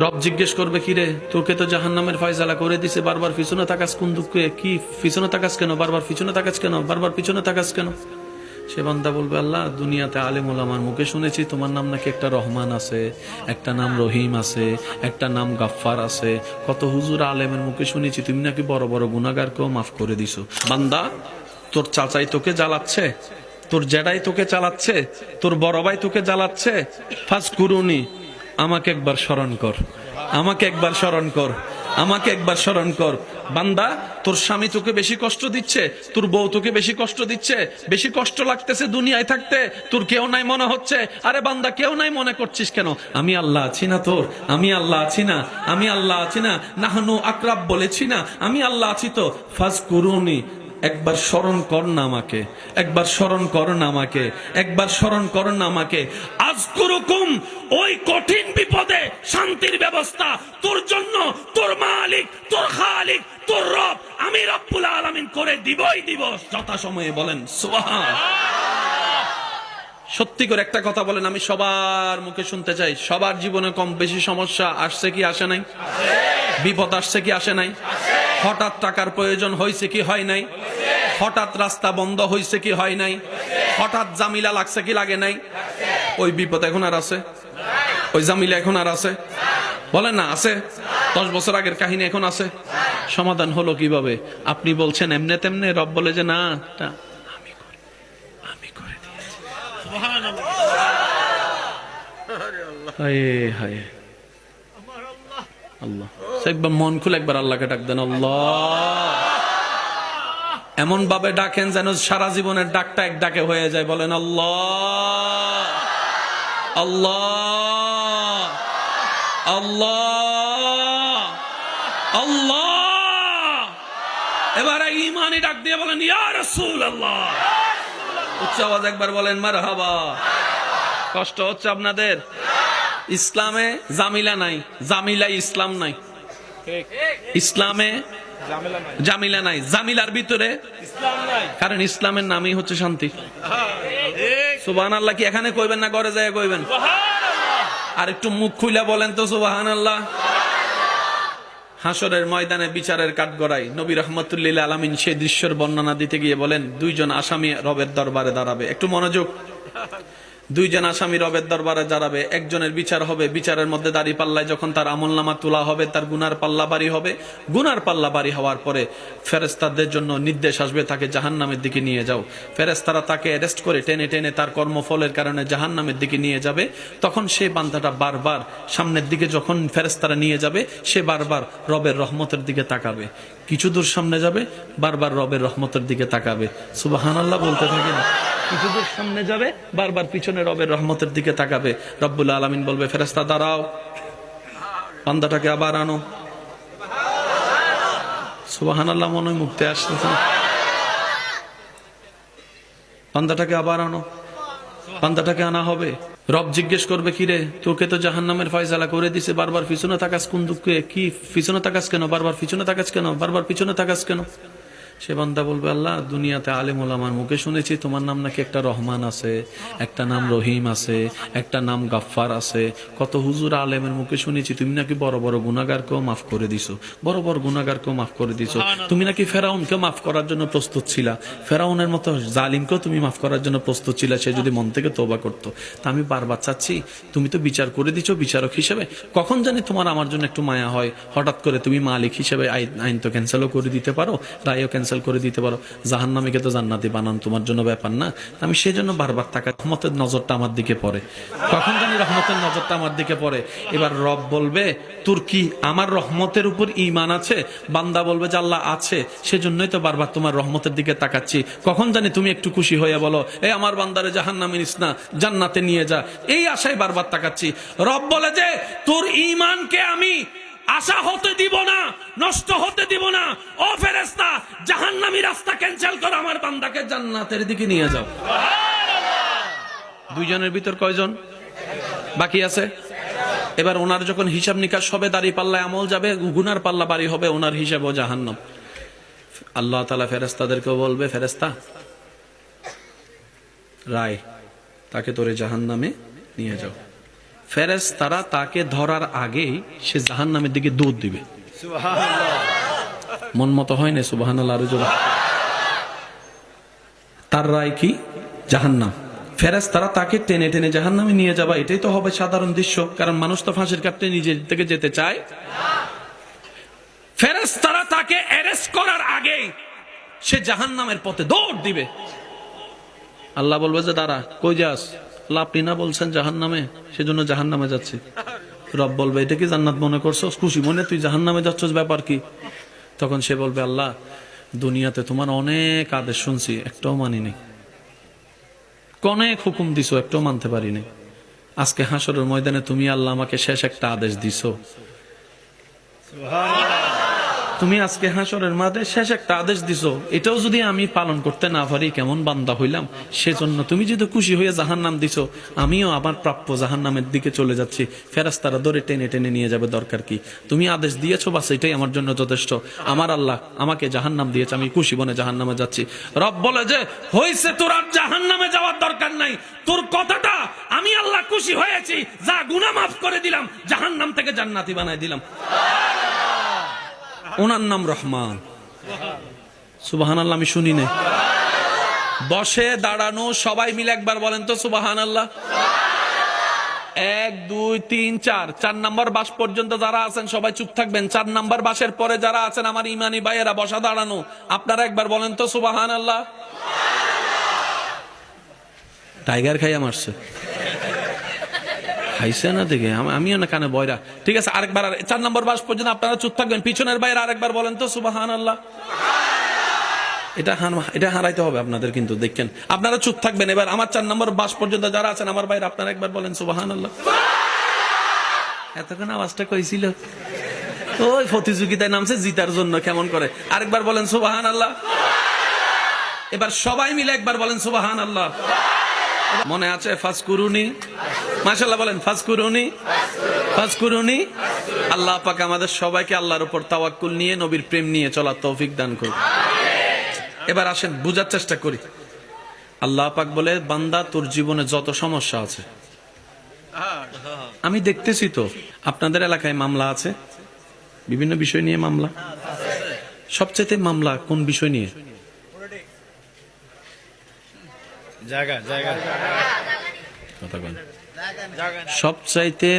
রব জিজ্ঞেস করবে, কিরে তোকে তো জাহান্নামের ফয়সালা করে দিছে, বারবার পিছনে তাকাস কোন দুঃখে? কি পিছনে তাকাস কেন? বারবার পিছনে তাকাস কেন? বারবার পিছনে তাকাস কেন? সে বান্দা বলবে, আল্লাহ দুনিয়াতে আলেম ওলামার মুখে শুনেছি তোমার নাম নাকি একটা রহমান আছে, একটা নাম রহিম আছে, একটা নাম গাফফার আছে, কত হুজুর আলেমের মুখে শুনেছি তুমি নাকি বড় বড় গুনাহগারকেও মাফ করে দিছো। বান্দা, তোর চাচাই তোকে জ্বালাচ্ছে, তোর জেডাই তোকে চালাচ্ছে, তোর বড় ভাই তোকে জ্বালাচ্ছে, ফাজকুরুনি, আমাকে একবার স্মরণ কর, আমাকে একবার স্মরণ কর, আমাকে একবার স্মরণ কর। বান্দা, তোর স্বামী তোকে বেশি কষ্ট দিচ্ছে, তোর বউ তোকে বেশি কষ্ট দিচ্ছে, বেশি কষ্ট লাগতেছে দুনিয়ায় থাকতে, তোর কেউ নাই মনে হচ্ছে। আরে বান্দা, কেউ নাই মনে করছিস কেন? আমি আল্লাহ আছি না তোর? আমি আল্লাহ আছি না? আমি আল্লাহ আছি না? নাহনু আকরাব বলেছি না? আমি আল্লাহ আছি তো। ফাজকুরুনি, একবার স্মরণ কর না আমাকে, একবার স্মরণ কর না আমাকে, একবার স্মরণ কর না আমাকে। আযকুরুকুম, ওই কঠিন বিপদে শান্তির ব্যবস্থা তোর জন্য তোর মালিক, তোর খালিক, তোর রব আমি রব্বুল আলামিন করে দিবই দিব। যথাসময়ে বলেন সুবহান। সত্যি করে একটা কথা বলেন, আমি সবার মুখে শুনতে চাই, সবার জীবনে কম বেশি সমস্যা আসছে কি আসে নাই? বিপদ আসছে কি আসে নাই? হঠাৎ টাকার প্রয়োজন হয়েছে কি হয় নাই? হঠাৎ রাস্তা বন্ধ হয়েছে কি হয় নাই? হঠাৎ জামিলা লাগছে কি লাগে নাই? ওই বিপদ এখন আর আছে? ওই জামিলা এখন আর আছে? বলেন না আছে? 10 বছর আগের কাহিনী এখন আছে? সমাধান হলো কিভাবে? আপনি বলছেন এমনে তেমনে, রব বলে যে না, আমি করে দিয়েছি। হায় হায় আল্লাহ, একবার মন খুলে একবার আল্লাহকে ডাক দেন, আল্লাহ। এমন ভাবে ডাকেন যেন সারা জীবনের ডাকটা এক ডাকে হয়ে যায়। বলেন আল্লাহ, আল্লাহ, আল্লাহ, আল্লাহ। এবারে ঈমানি ডাক দিয়ে বলেন ইয়া রাসূলুল্লাহ। উচ্চ আওয়াজ একবার বলেন মারহাবা। কষ্ট হচ্ছে আপনাদের? ইসলামে জামিলা নাই, জামিলা ইসলাম নাই। ইসলামে জামিলা নাই, জামিলার ভিতরে ইসলাম নাই, কারণ ইসলামের নামই হচ্ছে শান্তি। সুবহানাল্লাহ কি এখানে কইবেন না ঘরে যায় কইবেন? আর একটু মুখ খুইলা বলেন তো সুবহানাল্লাহ। হাসরের ময়দানে বিচারের কাঠগড়ায় নবী রাহমাতুল লিল আলামিন সেই দৃশ্যের বর্ণনা দিতে গিয়ে বলেন, দুইজন আসামি রবের দরবারে দাঁড়াবে। একটু মনোযোগ। দুইজন আসামি রবের দরবারে দাঁড়াবে, একজনের বিচার হবে, বিচারের মধ্যে দাড়ি পাল্লায় যখন তার আমলনামা তোলা হবে, তার গুনার পাল্লা বাড়ি হবে। গুনার পাল্লা বাড়ি হওয়ার পরে ফেরেশতাদের জন্য নির্দেশ আসবে, তাকে জাহান্নামের দিকে নিয়ে যাও। ফেরেশতারা তাকে অ্যারেস্ট করে টেনে টেনে তার কর্মফলের কারণে জাহান্নামের দিকে নিয়ে যাবে। তখন সেই বান্দাটা বারবার সামনের দিকে যখন ফেরেশতারা নিয়ে যাবে, সে বারবার রবের রহমতের দিকে তাকাবে। কিছু দূর সামনে যাবে, বারবার রবের রহমতের দিকে তাকাবে। সুবহানাল্লাহ বলতে থাকেন। কিছু দূর সামনে যাবে, বারবার পিছনে রবের রহমতের দিকে তাকাবে। রব্বুল আলামিন বলবে, ফেরেশতা দাঁড়াও, বান্দাটাকে আবার আনো। সুবহানাল্লাহ, মনে হয় মুক্তি আসতেছে। বান্দাটাকে আবার আনো, বান্দাটাকে আনা হবে। রব জিজ্ঞেস করবে, কিরে তোকে তো জাহান্নামের ফয়সালা করে দিছে, বারবার পিছনে তাকাস কোন দুঃখে? কি পিছনে তাকাস কেন? বারবার পিছনে তাকাস কেন? বারবার পিছনে তাকাস কেন? সে বান্দা বলবে, আল্লাহ দুনিয়াতে আলেম ওলামার মুখে শুনেছি তোমার নাম নাকি একটা রহমান আছে, একটা নাম রহিম আছে, একটা নাম গাফফার আছে, কত হুজুর আলেমের মুখে শুনেছি তুমি নাকি বড় বড় গুনাহগারকেও মাফ করে দিছো, বড় বড় গুনাহগারকেও মাফ করে দিছো। তুমি নাকি ফেরাউনকে মাফ করার জন্য প্রস্তুত ছিলা, ফেরাউনের মতো জালিমকেও তুমি মাফ করার জন্য প্রস্তুত ছিলা, সে যদি মন থেকে তওবা করতো। তা আমি বারবার চাচ্ছি, তুমি তো বিচার করে দিছো বিচারক হিসেবে, কখন জানি তোমার আমার জন্য একটু মায়া হয়, হঠাৎ করে তুমি মালিক হিসেবে আইন তো ক্যান্সেলও করে দিতে পারো, রায়ও ক্যান্সেল করে দিতে পারো, জাহান্নামীকে তো জান্নাতি বানান তোমার জন্য ব্যাপার না। আমি সেই জন্য বারবার তাকাই, রহমতের নজরটা আমার দিকে পড়ে, কখন জানি রহমতের নজরটা আমার দিকে পড়ে। এবার রব বলবে, তোর কি আমার রহমতের উপর ঈমান আছে? বান্দা বলবে যে আল্লাহ আছে, সেজন্যই তো বারবার তোমার রহমতের দিকে তাকাচ্ছি, কখন জানি তুমি একটু খুশি হয়ে বলো, এই আমার বান্দারে জাহান্নামে নিস না, জান্নাতে নিয়ে যা, এই আশায় বারবার তাকাচ্ছি। রব বলে যে তোর ঈমানকে আমি আশা হতে দিব না, নষ্ট হতে দিব না। ও ফেরেশতা, জাহান্নামী রাস্তা ক্যান্সেল করো, আমার বান্দাকে জান্নাতের দিকে নিয়ে যাও। দুইজনের ভিতর কয়জন বাকি আছে? এবার ওনার যখন হিসাব নিকাশ হবে, দাড়ি পাল্লায় আমল যাবে, গুনার পাল্লা বাড়ি হবে, ওনার হিসাবও জাহান্নাম। আল্লাহ তাআলা ফেরেশতাদেরকেও বলবে, ফেরেশতা রায়, তাকে তোরে জাহান্নামে নিয়ে যাও। ফেরেশতারা তাকে ধরার আগেই সে জাহান্নামের দিকে দৌড় দিবে। মন মতো হয় না, সুবহানাল্লাহ। আরো জোরে। তার রায় কি? জাহান্নাম। ফেরেশতারা তাকে টেনে টেনে জাহান্নামে নিয়ে যাবে, এটাই তো হবে সাধারণ দৃশ্য, কারণ মানুষ তো ফাঁসির কাটতে নিজের থেকে যেতে চায়। ফেরেশতারা তাকে অ্যারেস্ট করার আগেই সে জাহান্নামের পথে দৌড় দিবে। আল্লাহ বলবে যে দাঁড়া, কই যাস? আল্লাহ, আপনি না বলছেন জাহান্নামে, সেজন্য জাহান্নামে যাচ্ছি। রব বলবে, এটা কি জান্নাত মনে করছো? খুশি মনে তুই জাহান্নামে যাচ্ছস, ব্যাপার কি? তখন সে বলবে, আল্লাহ, দুনিয়াতে তোমার অনেক আদেশ শুনছি, একটাও মানিনি। অনেক হুকুম দিছো, একটাও মানতে পারিনি। আজকে হাসরের ময়দানে তুমি আল্লাহ আমাকে শেষ একটা আদেশ দিছো। তুমি আজকে হাসরের মাঝে শেষ একটা আদেশ দিছো, এটাও যদি আমি পালন করতে না পারি কেমন বান্দা হইলাম। সেজন্য তুমি যদি খুশি হয়ে জাহান্নাম দিছো, আমিও আমার প্রাপ্য জাহান্নামের দিকে চলে যাচ্ছি। ফেরেশতারা ধরে টেনে টেনে নিয়ে যাবে, দরকার কি? তুমি আদেশ দিয়েছো, বাস এটাই আমার জন্য যথেষ্ট। আমার আল্লাহ আমাকে জাহান্নাম দিয়েছে, আমি খুশি মনে জাহান্নামে যাচ্ছি। রব বলে যে হইছে, তোর আর জাহান্নামে যাওয়ার দরকার নাই। তোর কথাটা আমি আল্লাহ খুশি হয়েছি, যা গুনাহ মাফ করে দিলাম, জাহান্নাম থেকে জান্নাতি বানাই দিলাম। ওনার নাম রহমান। সুবহানাল্লাহ। আমি শুনি না। বসে দাঁড়ানো সবাই মিলে একবার বলেন তো সুবহানাল্লাহ। 1 2 3 4, 4 নাম্বার বাস পর্যন্ত যারা আছেন সবাই চুপ থাকবেন। 4 নাম্বার বাসের পরে যারা আছেন আমার ইমানি ভাইয়েরা বসা দাঁড়ানো, আপনারা একবার বলেন তো সুবহানাল্লাহ। টাইগার খাইয়া মারছে, খাইছে না দেখে আমিও না কানে বয়রা। ঠিক আছে, আরেকবার 4 নম্বর বাস পর্যন্ত আপনারা চুপ থাকবেন। পিছনের বাইরে আরেকবার বলেন তো সুবহানাল্লাহ। এটা হারাইতে হবে আপনাদের, কিন্তু দেখেন আপনারা চুপ থাকবেন। এবার আমার 4 নম্বর বাস পর্যন্ত যারা আছেন আমার বাইরে, আপনারা একবার বলেন সুবহানাল্লাহ। এতক্ষণ আওয়াজটা কইছিল, ওই প্রতিযোগিতায় নামছে জিতার জন্য কেমন করে। আরেকবার বলেন সুবহানাল্লাহ। এবার সবাই মিলে একবার বলেন সুবহানাল্লাহ। মনে আছে? ফাজকুরুনি, মাশাআল্লাহ বলেন ফাজকুরুনি, ফাজকুরুনি। আল্লাহ পাক আমাদের সবাইকে আল্লাহর উপর তাওয়াক্কুল নিয়ে নবীর প্রেম নিয়ে চলার তৌফিক দান করুন। এবার আসেন বুঝার চেষ্টা করি। আল্লাহ পাক বলে, বান্দা তোর জীবনে যত সমস্যা আছে, আমি দেখতেছি তো আপনাদের এলাকায় মামলা আছে, বিভিন্ন বিষয় নিয়ে মামলা। সবচেয়ে মামলা কোন বিষয় নিয়ে? সবচাইতে